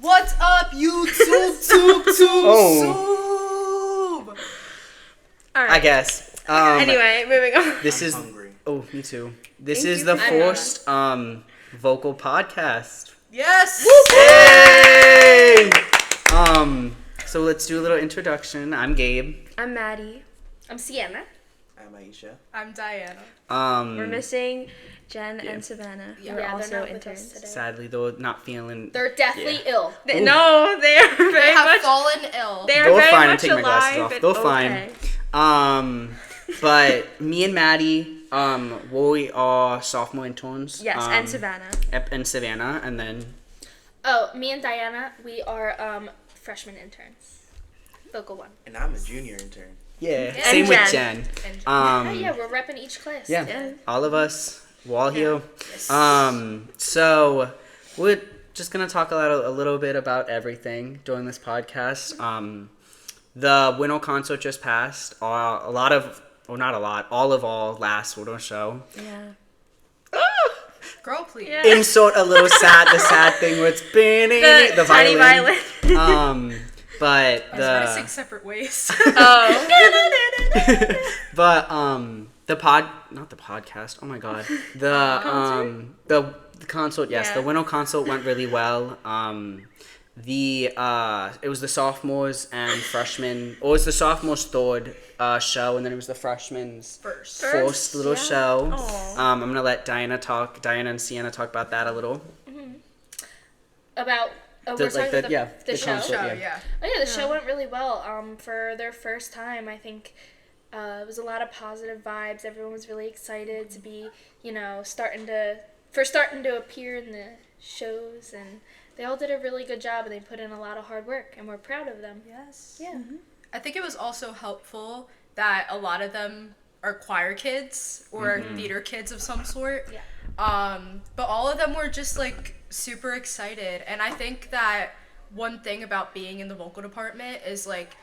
What's up, YouTube? All right. I guess. Anyway, moving on. This is hungry. Oh, me too. This Thank is you the for first vocal podcast. Yes. Yay! So let's do a little introduction. I'm Gabe. I'm Maddie. I'm Sienna. I'm Aisha. I'm Diana. We're missing Jen yeah. and Savannah. Yeah, We're they're also not with us interns. today. Sadly, though, not feeling. They're deathly ill. No, they are very They have much. fallen ill. They are They'll very fine. I'm much taking my glasses alive. off. and They'll okay. fine. But me and Maddie, we are sophomore interns. Yes, and Savannah. And Savannah, and then. Oh, me and Diana, we are freshman interns. Local one. And I'm a junior intern. Yeah. And Same with Jen. Jen. Oh, yeah, we're repping each class. Yeah. All of us. We're all here. Yes. So we're just gonna talk a little bit about everything during this podcast. The winter concert just passed. All of our last winter show. Yeah. Girl, please. Yeah. Insert a little the sad thing where it's The tiny violin. But I was trying to sing separate ways. Oh. But not the podcast. Oh my god. The concert, yes, Yeah. the winter concert went really well. It was the sophomores and freshmen, or it was the sophomores' third show, and then it was the freshmen's first little yeah. show. Aw. I'm gonna let Diana and Sienna talk about that a little. About, we're talking about the show? concert, Oh, yeah. Oh, yeah, the show went really well. For their first time, I think it was a lot of positive vibes. Everyone was really excited to be, starting to appear in the shows, and they all did a really good job, and they put in a lot of hard work, and we're proud of them. Yes. Yeah. I think it was also helpful that a lot of them are choir kids or theater kids of some sort. Yeah. But all of them were just like super excited, and I think that one thing about being in the vocal department is like,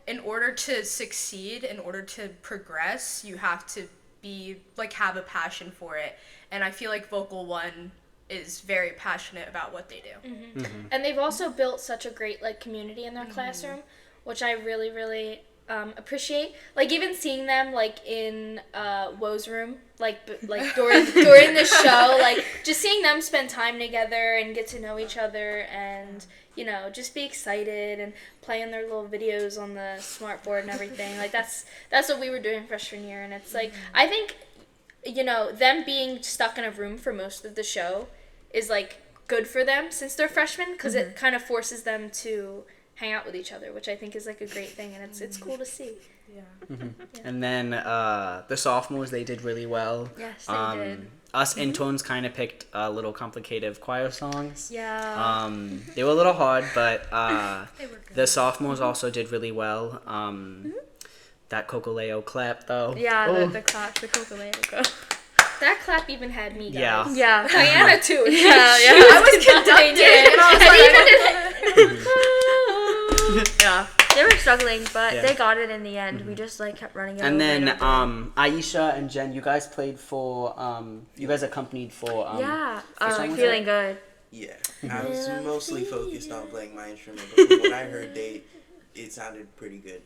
in order to succeed, in order to progress, you have to be like have a passion for it, and I feel like Vocal One is very passionate about what they do. And they've also built such a great community in their classroom, which I really, really appreciate. Like even seeing them in Woe's room, during the show, just seeing them spend time together and get to know each other, and just be excited and playing their little videos on the smart board and everything. That's what we were doing freshman year, and it's I think them being stuck in a room for most of the show is good for them since they're freshmen, because it kind of forces them to hang out with each other, which I think is a great thing, and it's cool to see. Yeah. And then the sophomores, they did really well. Yes, they did. Us interns kind of picked little complicated choir songs. Yeah. They were a little hard, but They were good. the sophomores also did really well. That Cocoleo clap, though. Yeah, Oh. the clap, the Coca-Cola. That clap even had me, guys. Yeah. Yeah. Diana too. I was conducting, and I was Yeah. They were struggling, but Yeah. they got it in the end. We just kept running it And over then and over. Aisha and Jen, you guys played for you guys accompanied for yeah, song was feeling that? good. Yeah. I was mostly focused on playing my instrument, but from what I heard, it sounded pretty good.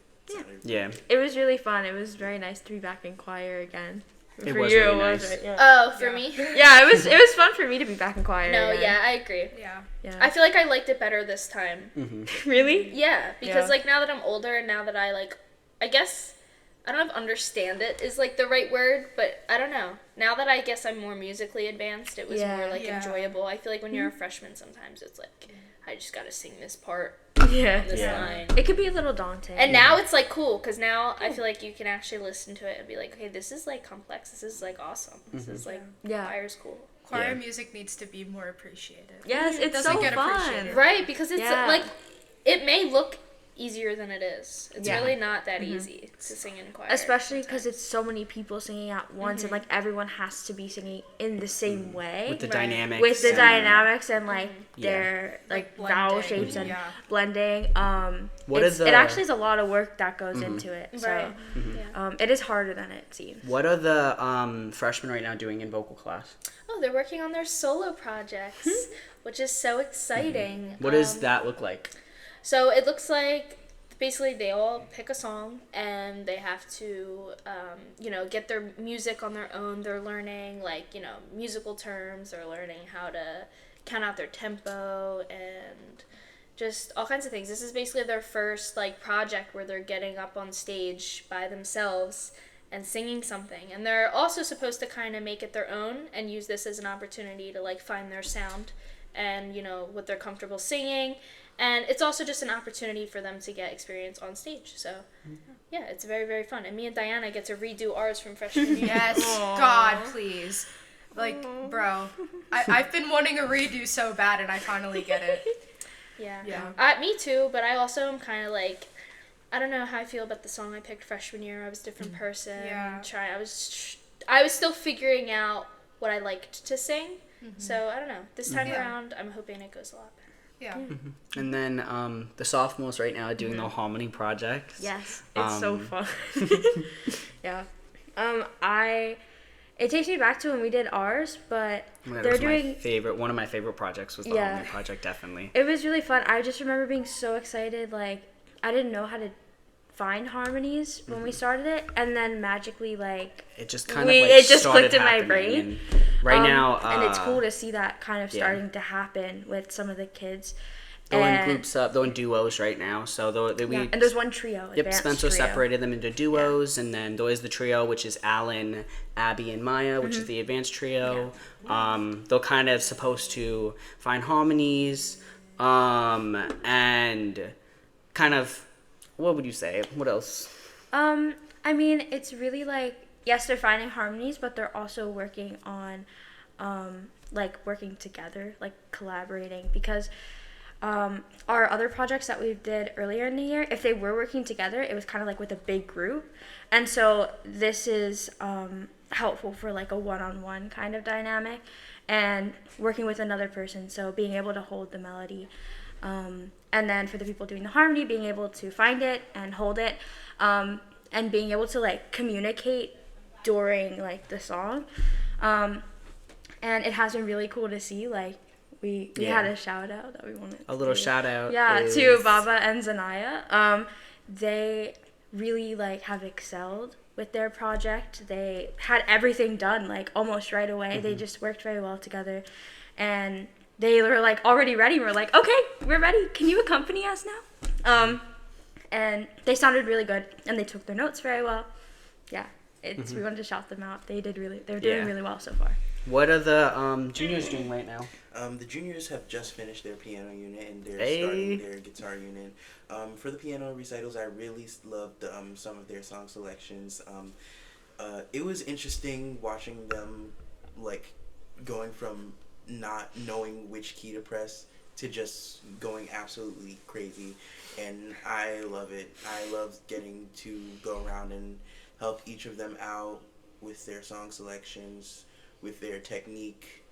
Yeah. It was really fun. It was very nice to be back in choir again. It For was you, really it was nice. it? Yeah. Oh, for me? Yeah, it was fun for me to be back in choir. No, again. yeah, I agree. Yeah. Yeah. I feel like I liked it better this time. Really? Yeah, because Yeah. now that I'm older, and now that I guess, I don't know if understand it is the right word, but I don't know. Now that I guess I'm more musically advanced, it was more Yeah. enjoyable. I feel like when you're a freshman, sometimes it's I just gotta sing this part, Yeah. this Yeah. line. It could be a little daunting. And now it's cool, because now I feel like you can actually listen to it and be okay, this is complex, this is awesome, this is Yeah. choir's cool. Choir Yeah. music needs to be more appreciated. yes, It it's doesn't so get fun. appreciated. Right, because it's Yeah. it may look easier than it is. It's Yeah. really not that easy to sing in choir. Especially because it's so many people singing at once, and everyone has to be singing in the same way. With the Right. dynamics. With the and- dynamics and Yeah. their vowel blending. shapes and Yeah. blending. What is it the- actually is a lot of work that goes into it. So Right. Yeah. it is harder than it seems. What are the freshmen right now doing in vocal class? Oh, they're working on their solo projects. which is so exciting. What does that look like? So it looks like basically they all pick a song and they have to, get their music on their own. They're learning musical terms. They're learning how to count out their tempo and just all kinds of things. This is basically their first project where they're getting up on stage by themselves and singing something. And they're also supposed to kind of make it their own and use this as an opportunity to find their sound and what they're comfortable singing. And it's also just an opportunity for them to get experience on stage. So yeah, it's very, very fun. And me and Diana get to redo ours from freshman year. Yes, God, please. Bro, I've been wanting a redo so bad, and I finally get it. Yeah. Me too, but I also am kind of I don't know how I feel about the song I picked freshman year. I was a different person. Yeah. I was still figuring out what I liked to sing. So I don't know. This time around, I'm hoping it goes a lot better. Yeah. And then the sophomores right now are doing the harmony project. Yes, it's so fun. Yeah. It takes me back to when we did ours, but they're doing one of my favorite projects was the harmony project, definitely. It was really fun. I just remember being so excited. I didn't know how to find harmonies when we started it, and then magically it just kind of it just started clicked in my happening. brain. And right now, and it's cool to see that kind of starting to happen with some of the kids. They're in groups up, they're in duos right now. So and there's one trio. Yep, Spencer separated them into duos, and then there is the trio, which is Alan, Abby, and Maya, which is the advanced trio. Yeah. They're kind of supposed to find harmonies, and kind of, what would you say? What else? I mean, it's really yes, they're finding harmonies, but they're also working on, working together, collaborating, because our other projects that we did earlier in the year, if they were working together, it was kind of with a big group. And so this is helpful for a one-on-one kind of dynamic and working with another person. So being able to hold the melody. And then for the people doing the harmony, being able to find it and hold it, and being able to communicate during the song. And it has been really cool to see we had a shout out that we wanted a little shout out to Baba and Zanaya. They really have excelled with their project. They had everything done almost right away. They just worked very well together, and they were already ready. We're okay, we're ready, can you accompany us now? And they sounded really good, and they took their notes very well. Yeah, we wanted to shout them out. They're doing really well so far. What are the juniors doing right now? The juniors have just finished their piano unit, and they're starting their guitar unit. For the piano recitals, I really loved some of their song selections. It was interesting watching them going from not knowing which key to press to just going absolutely crazy, and I love it. I love getting to go around and help each of them out with their song selections, with their technique.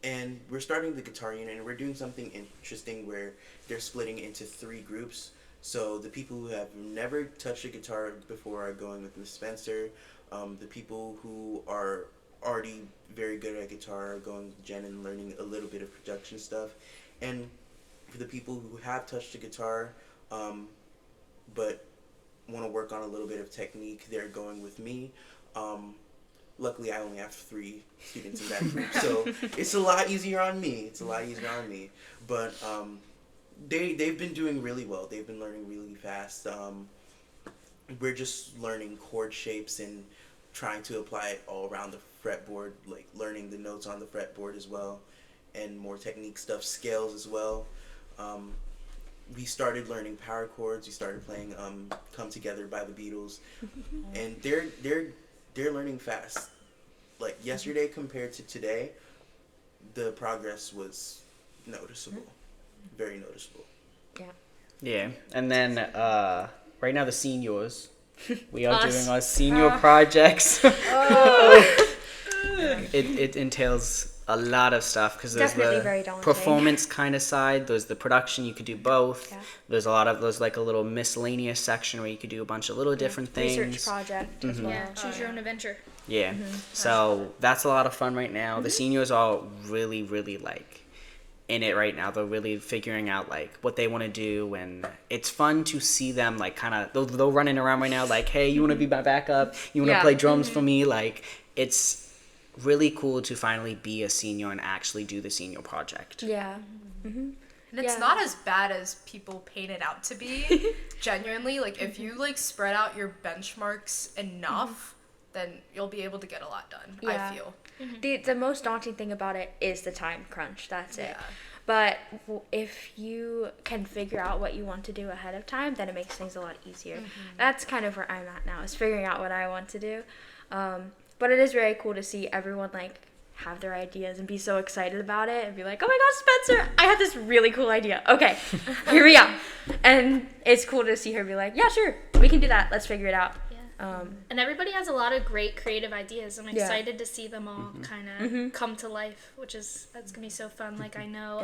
And we're starting the guitar unit, and we're doing something interesting where they're splitting into 3 groups. So the people who have never touched a guitar before are going with Miss Spencer. The people who are already very good at guitar are going with Jen and learning a little bit of production stuff. And for the people who have touched a guitar but want to work on a little bit of technique, they're going with me. Luckily, I only have 3 students in that group, so it's a lot easier on me. But they've been doing really well. They've been learning really fast. We're just learning chord shapes and trying to apply it all around the fretboard, learning the notes on the fretboard as well, and more technique stuff, scales as well. We started learning power chords. We started playing "Come Together" by the Beatles, and they're learning fast. Yesterday compared to today, the progress was noticeable. Very noticeable. Yeah. And then right now the seniors, we are doing our senior projects. It entails a lot of stuff because there's Definitely the performance kind of side, there's the production, you could do both. Yeah. There's a little miscellaneous section where you could do a bunch of little different things. Research project as well. Yeah, choose your own adventure. Yeah. So that's a lot of fun right now. The seniors are really, really in it right now. They're really figuring out like what they want to do, and it's fun to see them like kind of they're running around right now like, hey, you want to be my backup? You want to play drums for me? Like, it's really cool to finally be a senior and actually do the senior project. Yeah. Mm-hmm. And it's not as bad as people paint it out to be. Genuinely, like if you like spread out your benchmarks enough, then you'll be able to get a lot done. Yeah. I feel. The most daunting thing about it is the time crunch. That's it. Yeah. But if you can figure out what you want to do ahead of time, then it makes things a lot easier. That's kind of where I'm at now, is figuring out what I want to do. But it is very cool to see everyone like have their ideas and be so excited about it and be like, oh my gosh, Spencer, I have this really cool idea. Okay, here we go. And it's cool to see her be like, yeah, sure, we can do that. Let's figure it out. Yeah. And everybody has a lot of great creative ideas. I'm excited to see them all kind of come to life, that's going to be so fun. Like, I know,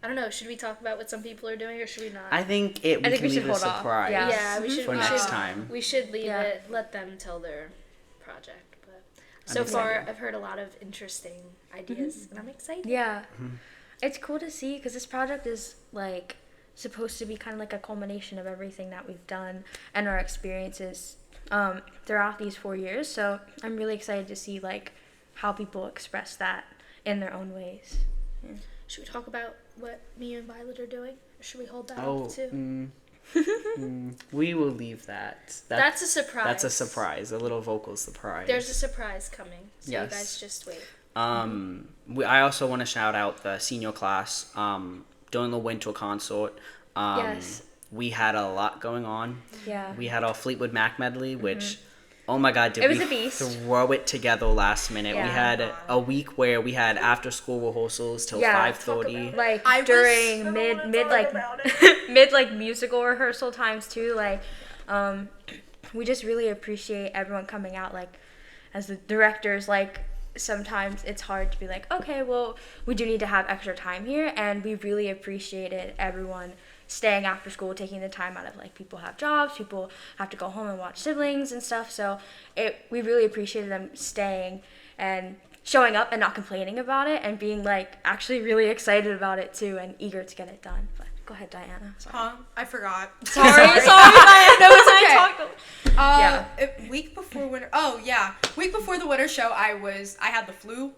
I don't know, should we talk about what some people are doing or should we not? I think we can leave it a surprise we should, for next time. We should leave it, let them tell their project. So far, I've heard a lot of interesting ideas, and I'm excited. Yeah. It's cool to see, because this project is, like, supposed to be kind of like a culmination of everything that we've done and our experiences throughout these 4 years. So I'm really excited to see, like, how people express that in their own ways. Yeah. Should we talk about what me and Violet are doing? Or should we hold that off, too? We will leave that. That's a surprise. That's a surprise. A little vocal surprise. There's a surprise coming. So you guys just wait. I also want to shout out the senior class. During the winter concert, we had a lot going on. Yeah. We had our Fleetwood Mac medley, which, oh my God, did we throw it together last minute? Yeah. We had a week where we had after school rehearsals till 5:30. Like during mid musical rehearsal times too. Like, we just really appreciate everyone coming out. Like, as the directors, like, sometimes it's hard to be like, okay, well, we do need to have extra time here, and we really appreciated everyone staying after school, taking the time out of, like, people have jobs, people have to go home and watch siblings and stuff, so we really appreciated them staying and showing up and not complaining about it and being, like, actually really excited about it too and eager to get it done. But go ahead, Diana. Sorry. I forgot. Sorry, Diana. No, it's okay. Week before winter. Oh yeah, week before the winter show, I had the flu.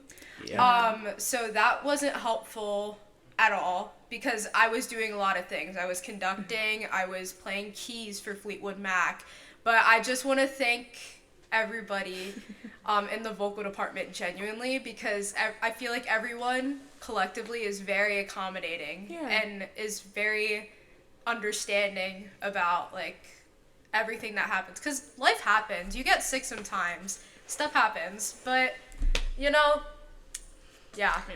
Yeah. So that wasn't helpful at all because I was doing a lot of things. I was conducting. I was playing keys for Fleetwood Mac. But I just want to thank everybody in the vocal department genuinely, because I feel like everyone collectively is very accommodating and is very understanding about, like, everything that happens, because life happens. You get sick sometimes, stuff happens, but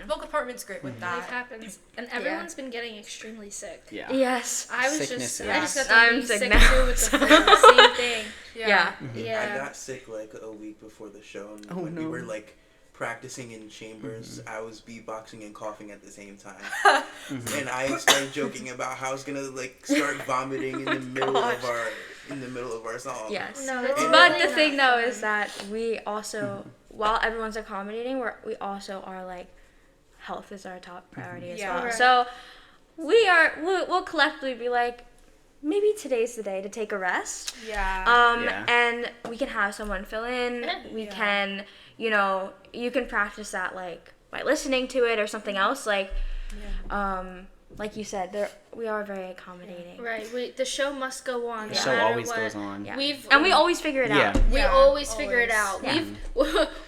vocal department's great with that. Life happens, and everyone's been getting extremely sick. Yes, I just got I'm sick now. Too with the flu, the same thing. Yeah. I got sick like a week before the show, and when we were like practicing in chambers, I was beatboxing and coughing at the same time. And I started joking about how I was gonna like start vomiting in the middle of our song. Yes. But the thing though is that we also, while everyone's accommodating, we also are like, health is our top priority as well. Right. So we'll collectively be like, maybe today's the day to take a rest. And we can have someone fill in. We can, you can practice that like by listening to it or something else. Like you said, we are very accommodating. Right. The show must go on. The show always goes on. Yeah. We always figure it out. We always figure it out. Yeah.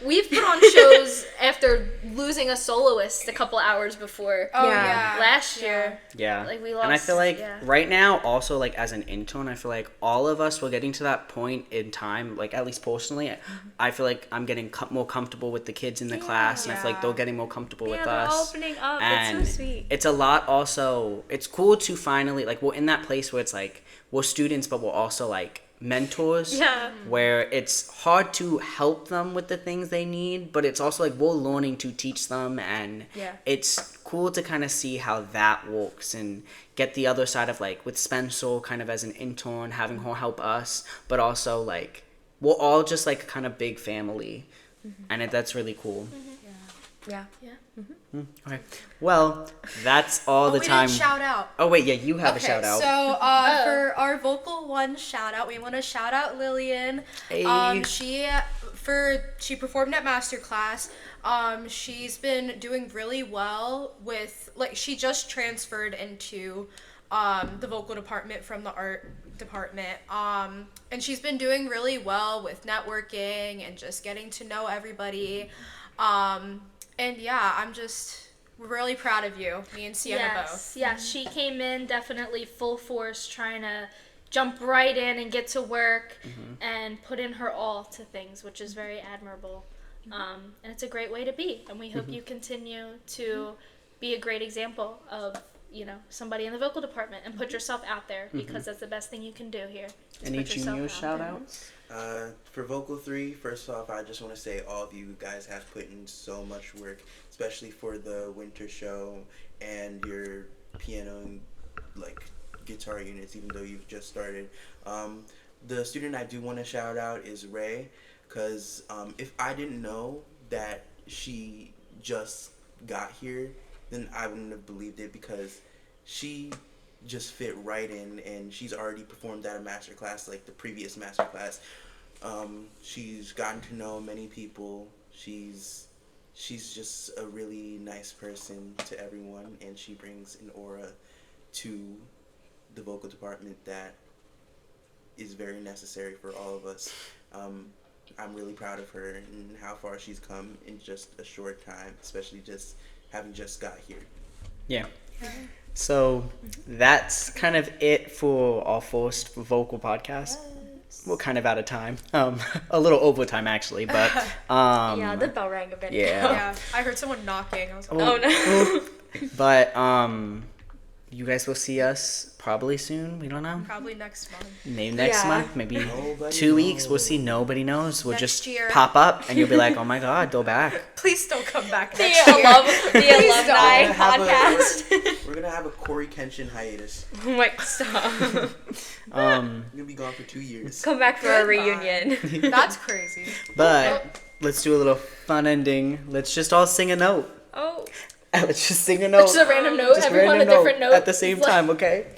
We've put on shows after losing a soloist a couple hours before. Last year. Yeah. Like we lost. And I feel like right now, also like as an intern, I feel like all of us were getting to that point in time. Like at least personally, I feel like I'm getting more comfortable with the kids in the class, and I feel like they're getting more comfortable with us. They're opening up. And it's so sweet. It's a lot. Also, it's cool to finally like we're in that place where it's like we're students, but we're also like mentors. Where it's hard to help them with the things they need, but it's also like we're learning to teach them, and it's cool to kind of see how that works and get the other side of like with Spencer kind of as an intern, having her help us, but also like we're all just like kind of big family, and that's really cool. Yeah. Okay. Well, that's all the we time. didn't shout out. Oh wait, yeah, you have a shout out. So for our Vocal 1 shout out, we want to shout out Lillian. Hey. She performed at Masterclass. She's been doing really well with, like, she just transferred into the vocal department from the art department. And she's been doing really well with networking and just getting to know everybody. And yeah, we're really proud of you, me and Sienna both. Yes, she came in definitely full force, trying to jump right in and get to work and put in her all to things, which is very admirable. And it's a great way to be. And we hope you continue to be a great example of, somebody in the vocal department and put yourself out there, because that's the best thing you can do here. Any junior shout outs? For Vocal 3, first off, I just want to say all of you guys have put in so much work, especially for the winter show and your piano and guitar units, even though you've just started. The student I do want to shout out is Ray, because if I didn't know that she just got here, then I wouldn't have believed it, because she just fit right in, and she's already performed at a masterclass, like the previous masterclass. She's gotten to know many people. She's just a really nice person to everyone, and she brings an aura to the vocal department that is very necessary for all of us. I'm really proud of her and how far she's come in just a short time, especially just having just got here. Yeah. So that's kind of it for our first vocal podcast. We're kind of out of time. A little overtime actually, but Yeah, the bell rang a bit. Yeah, I heard someone knocking. I was like, Oh no. But you guys will see us probably soon. We don't know. probably next month. Maybe next Yeah. month. Maybe Nobody 2 weeks. knows. We'll see. Nobody knows. We'll Next just year. pop up, and you'll be like, "Oh my God, they're back." Please don't come back The, next year. alumni We're gonna have podcast. We're gonna have a Corey Kenshin hiatus. Oh my, stop. We're gonna be gone for 2 years. Come back for a Goodbye. reunion. That's crazy. But let's do a little fun ending. Let's just all sing a note. Oh. Let's just sing a note. Just a random note, Just everyone a random different note. at the same time. Okay.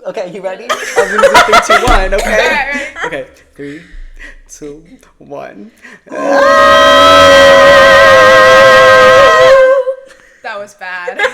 Okay, you ready? I'm gonna do 3, 2, 1. Okay. Okay. 3, 2, 1. That was bad.